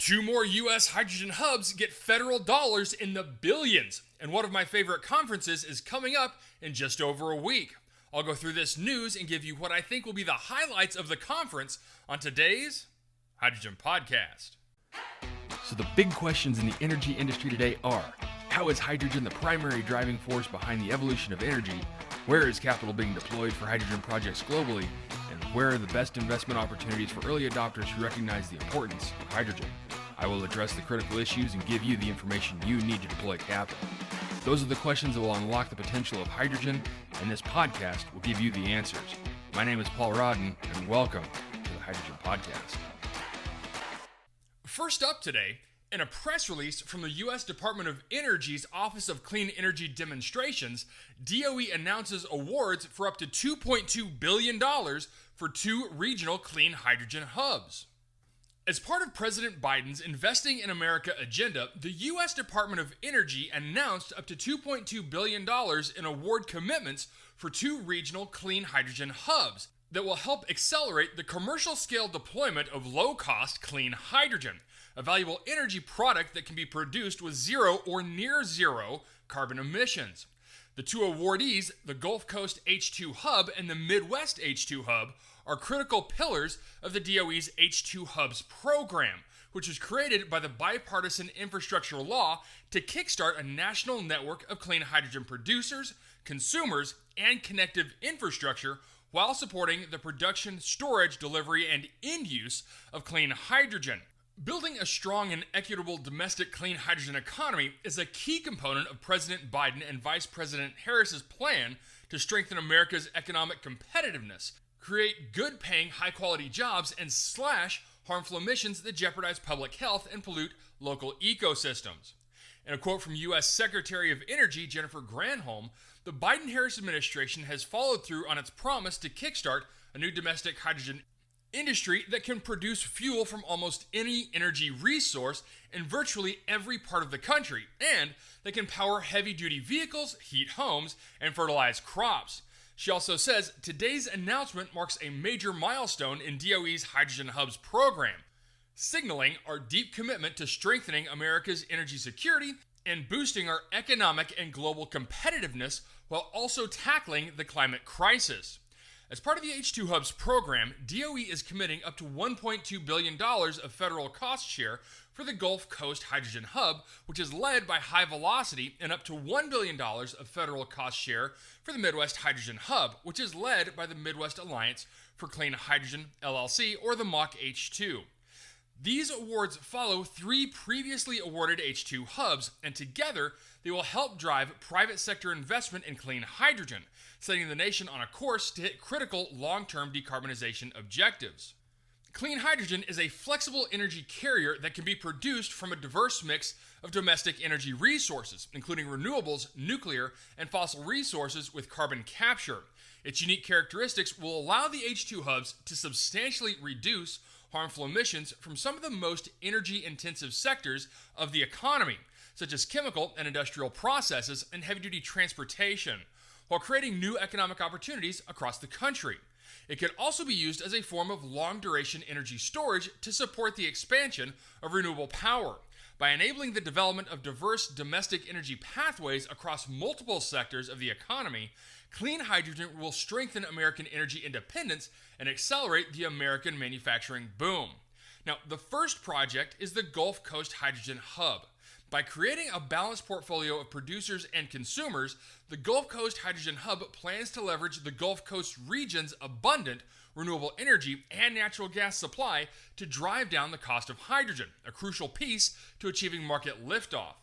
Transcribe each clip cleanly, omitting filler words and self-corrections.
Two more U.S. hydrogen hubs get federal dollars in the billions, and one of my favorite conferences is coming up in just over a week. I'll go through this news and give you what I think will be the highlights of the conference on today's Hydrogen Podcast. So the big questions in the energy industry today are, how is hydrogen the primary driving force behind the evolution of energy? Where is capital being deployed for hydrogen projects globally? And where are the best investment opportunities for early adopters who recognize the importance of hydrogen? I will address the critical issues and give you the information you need to deploy capital. Those are the questions that will unlock the potential of hydrogen, and this podcast will give you the answers. My name is Paul Rodden, and welcome to the Hydrogen Podcast. First up today, in a press release from the U.S. Department of Energy's Office of Clean Energy Demonstrations, DOE announces awards for up to $2.2 billion for two regional clean hydrogen hubs. As part of President Biden's Investing in America agenda, the U.S. Department of Energy announced up to $2.2 billion in award commitments for two regional clean hydrogen hubs that will help accelerate the commercial-scale deployment of low-cost clean hydrogen, a valuable energy product that can be produced with zero or near zero carbon emissions. The two awardees, the Gulf Coast H2 Hub and the Midwest H2 Hub, are critical pillars of the DOE's H2 Hubs program, which was created by the bipartisan infrastructure law to kickstart a national network of clean hydrogen producers, consumers, and connective infrastructure while supporting the production, storage, delivery, and end use of clean hydrogen. Building a strong and equitable domestic clean hydrogen economy is a key component of President Biden and Vice President Harris's plan to strengthen America's economic competitiveness, create good-paying, high-quality jobs, and slash harmful emissions that jeopardize public health and pollute local ecosystems. In a quote from U.S. Secretary of Energy Jennifer Granholm, the Biden-Harris administration has followed through on its promise to kickstart a new domestic hydrogen industry that can produce fuel from almost any energy resource in virtually every part of the country, and that can power heavy-duty vehicles, heat homes, and fertilize crops. She also says today's announcement marks a major milestone in DOE's Hydrogen Hubs program, signaling our deep commitment to strengthening America's energy security and boosting our economic and global competitiveness while also tackling the climate crisis. As part of the H2 Hubs program, DOE is committing up to $1.2 billion of federal cost share for the Gulf Coast Hydrogen Hub, which is led by High Velocity, and up to $1 billion of federal cost share for the Midwest Hydrogen Hub, which is led by the Midwest Alliance for Clean Hydrogen, LLC, or the MACH H2. These awards follow three previously awarded H2 hubs, and together they will help drive private sector investment in clean hydrogen, setting the nation on a course to hit critical long-term decarbonization objectives. Clean hydrogen is a flexible energy carrier that can be produced from a diverse mix of domestic energy resources, including renewables, nuclear, and fossil resources with carbon capture. Its unique characteristics will allow the H2 hubs to substantially reduce harmful emissions from some of the most energy-intensive sectors of the economy, such as chemical and industrial processes and heavy-duty transportation, while creating new economic opportunities across the country. It could also be used as a form of long-duration energy storage to support the expansion of renewable power. By enabling the development of diverse domestic energy pathways across multiple sectors of the economy, clean hydrogen will strengthen American energy independence and accelerate the American manufacturing boom. Now, the first project is the Gulf Coast Hydrogen Hub. By creating a balanced portfolio of producers and consumers, the Gulf Coast Hydrogen Hub plans to leverage the Gulf Coast region's abundant renewable energy and natural gas supply to drive down the cost of hydrogen, a crucial piece to achieving market liftoff.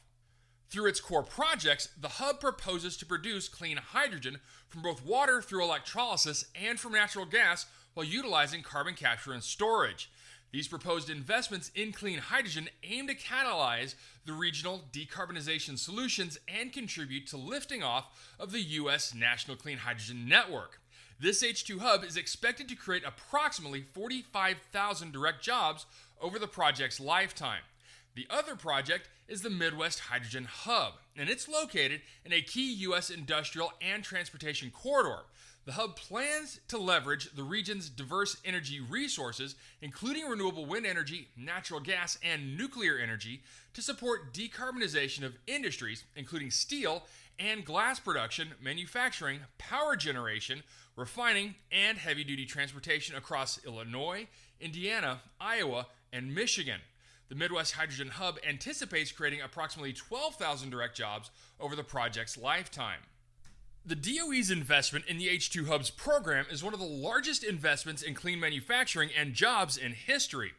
Through its core projects, the hub proposes to produce clean hydrogen from both water through electrolysis and from natural gas while utilizing carbon capture and storage. These proposed investments in clean hydrogen aim to catalyze the regional decarbonization solutions and contribute to lifting off of the U.S. National Clean Hydrogen Network. This H2 hub is expected to create approximately 45,000 direct jobs over the project's lifetime. The other project is the Midwest Hydrogen Hub, and it's located in a key U.S. industrial and transportation corridor. The hub plans to leverage the region's diverse energy resources, including renewable wind energy, natural gas, and nuclear energy, to support decarbonization of industries, including steel and glass production, manufacturing, power generation, refining, and heavy-duty transportation across Illinois, Indiana, Iowa, and Michigan. The Midwest Hydrogen Hub anticipates creating approximately 12,000 direct jobs over the project's lifetime. The DOE's investment in the H2 Hubs program is one of the largest investments in clean manufacturing and jobs in history.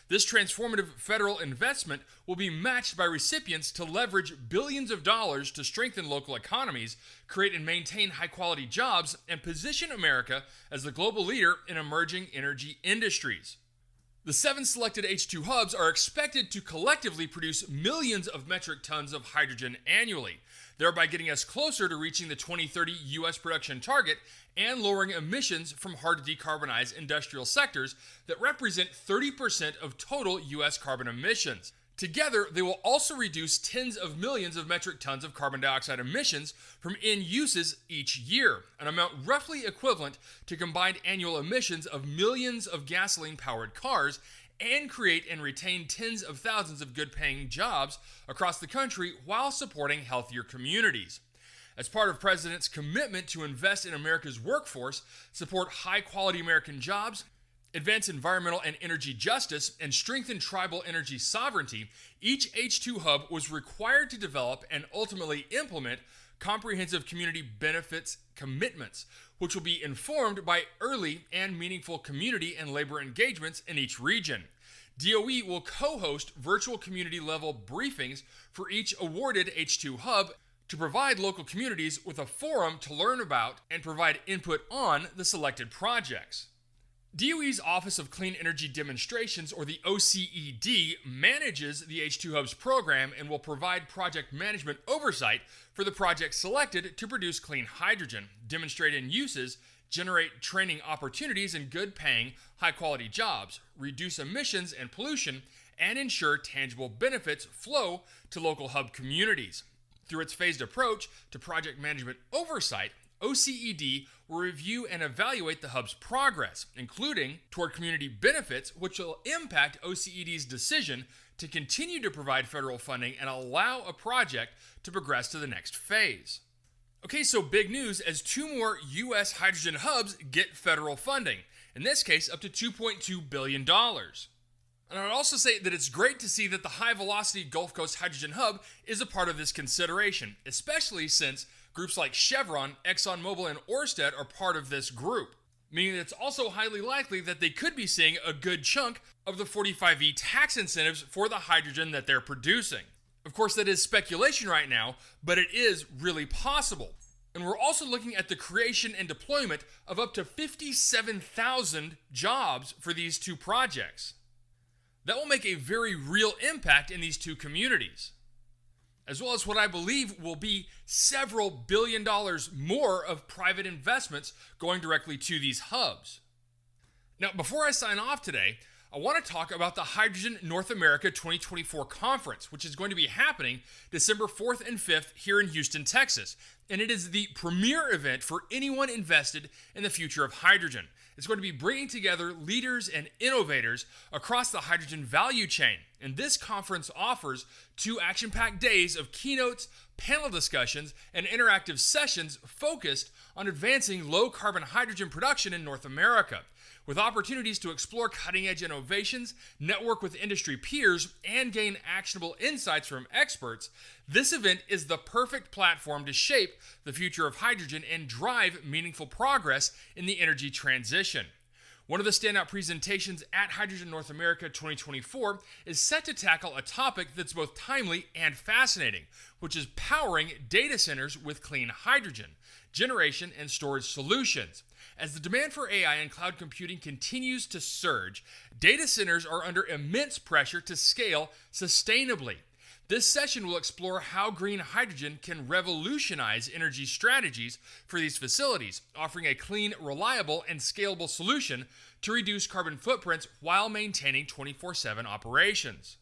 This transformative federal investment will be matched by recipients to leverage billions of dollars to strengthen local economies, create and maintain high-quality jobs, and position America as the global leader in emerging energy industries. The 7 selected H2 hubs are expected to collectively produce millions of metric tons of hydrogen annually, thereby getting us closer to reaching the 2030 U.S. production target and lowering emissions from hard-to-decarbonize industrial sectors that represent 30% of total U.S. carbon emissions. Together, they will also reduce tens of millions of metric tons of carbon dioxide emissions from end uses each year, an amount roughly equivalent to combined annual emissions of millions of gasoline-powered cars, and create and retain tens of thousands of good-paying jobs across the country while supporting healthier communities. As part of President's commitment to invest in America's workforce, support high-quality American jobs, advance environmental and energy justice, and strengthen tribal energy sovereignty, each H2 hub was required to develop and ultimately implement comprehensive community benefits commitments, which will be informed by early and meaningful community and labor engagements in each region. DOE will co-host virtual community-level briefings for each awarded H2 hub to provide local communities with a forum to learn about and provide input on the selected projects. DOE's Office of Clean Energy Demonstrations, or the OCED, manages the H2 Hubs program and will provide project management oversight for the projects selected to produce clean hydrogen, demonstrate end uses, generate training opportunities and good-paying, high-quality jobs, reduce emissions and pollution, and ensure tangible benefits flow to local hub communities. Through its phased approach to project management oversight, OCED will review and evaluate the hub's progress, including toward community benefits, which will impact OCED's decision to continue to provide federal funding and allow a project to progress to the next phase. Okay, so big news as 2 more U.S. hydrogen hubs get federal funding, in this case up to $2.2 billion. And I would also say that it's great to see that the high-velocity Gulf Coast Hydrogen Hub is a part of this consideration, especially since groups like Chevron, ExxonMobil, and Ørsted are part of this group, meaning that it's also highly likely that they could be seeing a good chunk of the 45E tax incentives for the hydrogen that they're producing. Of course, that is speculation right now, but it is really possible. And we're also looking at the creation and deployment of up to 57,000 jobs for these 2 projects. That will make a very real impact in these 2 communities, as well as what I believe will be several billion dollars more of private investments going directly to these hubs. Now, before I sign off today, I want to talk about the Hydrogen North America 2024 conference, which is going to be happening December 4th and 5th here in Houston, Texas. And it is the premier event for anyone invested in the future of hydrogen. It's going to be bringing together leaders and innovators across the hydrogen value chain. And this conference offers 2 action-packed days of keynotes, panel discussions, and interactive sessions focused on advancing low-carbon hydrogen production in North America, with opportunities to explore cutting-edge innovations, network with industry peers, and gain actionable insights from experts. This event is the perfect platform to shape the future of hydrogen and drive meaningful progress in the energy transition. One of the standout presentations at Hydrogen North America 2024 is set to tackle a topic that's both timely and fascinating, which is powering data centers with clean hydrogen, generation, and storage solutions. As the demand for AI and cloud computing continues to surge, data centers are under immense pressure to scale sustainably. This session will explore how green hydrogen can revolutionize energy strategies for these facilities, offering a clean, reliable, and scalable solution to reduce carbon footprints while maintaining 24/7 operations.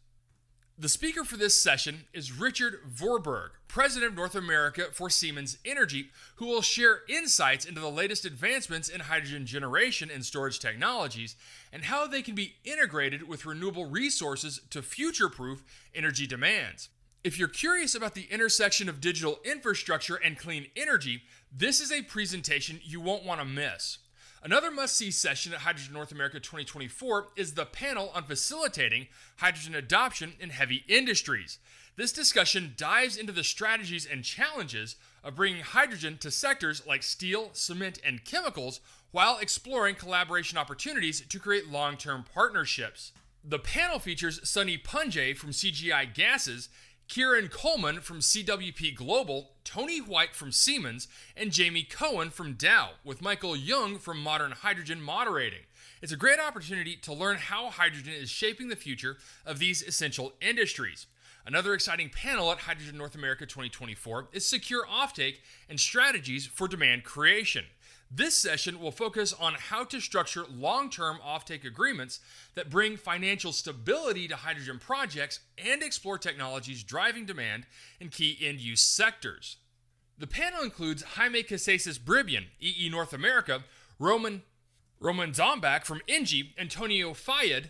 The speaker for this session is Richard Vorberg, President of North America for Siemens Energy, who will share insights into the latest advancements in hydrogen generation and storage technologies and how they can be integrated with renewable resources to future-proof energy demands. If you're curious about the intersection of digital infrastructure and clean energy, this is a presentation you won't want to miss. Another must-see session at Hydrogen North America 2024 is the panel on facilitating hydrogen adoption in heavy industries. This discussion dives into the strategies and challenges of bringing hydrogen to sectors like steel, cement, and chemicals while exploring collaboration opportunities to create long-term partnerships. The panel features Sunny Punjay from CGI Gases, Kieran Coleman from CWP Global, Tony White from Siemens, and Jamie Cohen from Dow, with Michael Jung from Modern Hydrogen moderating. It's a great opportunity to learn how hydrogen is shaping the future of these essential industries. Another exciting panel at Hydrogen North America 2024 is Secure Offtake and Strategies for Demand Creation. This session will focus on how to structure long-term offtake agreements that bring financial stability to hydrogen projects and explore technologies driving demand in key end-use sectors. The panel includes Jaime Casases Bribian, EE North America, Roman Zombak from Engie, Antonio Fayed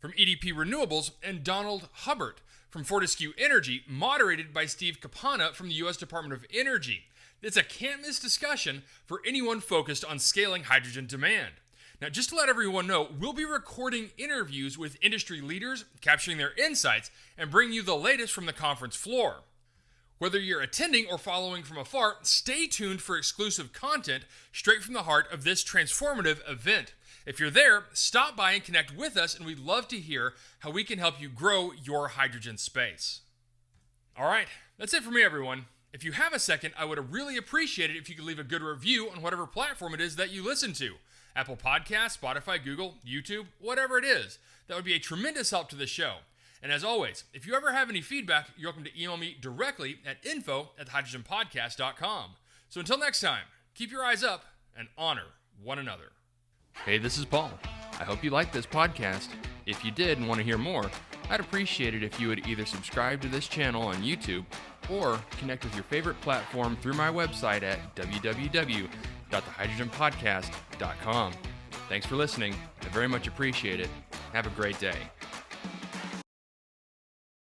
from EDP Renewables, and Donald Hubbard from Fortescue Energy, moderated by Steve Capana from the U.S. Department of Energy. It's a can't-miss discussion for anyone focused on scaling hydrogen demand. Now, just to let everyone know, we'll be recording interviews with industry leaders, capturing their insights, and bringing you the latest from the conference floor. Whether you're attending or following from afar, stay tuned for exclusive content straight from the heart of this transformative event. If you're there, stop by and connect with us, and we'd love to hear how we can help you grow your hydrogen space. All right, that's it for me, everyone. If you have a second, I would really appreciate it if you could leave a good review on whatever platform it is that you listen to. Apple Podcasts, Spotify, Google, YouTube, whatever it is. That would be a tremendous help to the show. And as always, if you ever have any feedback, you're welcome to email me directly at info@hydrogenpodcast.com. So until next time, keep your eyes up and honor one another. Hey, this is Paul. I hope you liked this podcast. If you did and want to hear more, I'd appreciate it if you would either subscribe to this channel on YouTube or connect with your favorite platform through my website at www.thehydrogenpodcast.com. Thanks for listening. I very much appreciate it. Have a great day.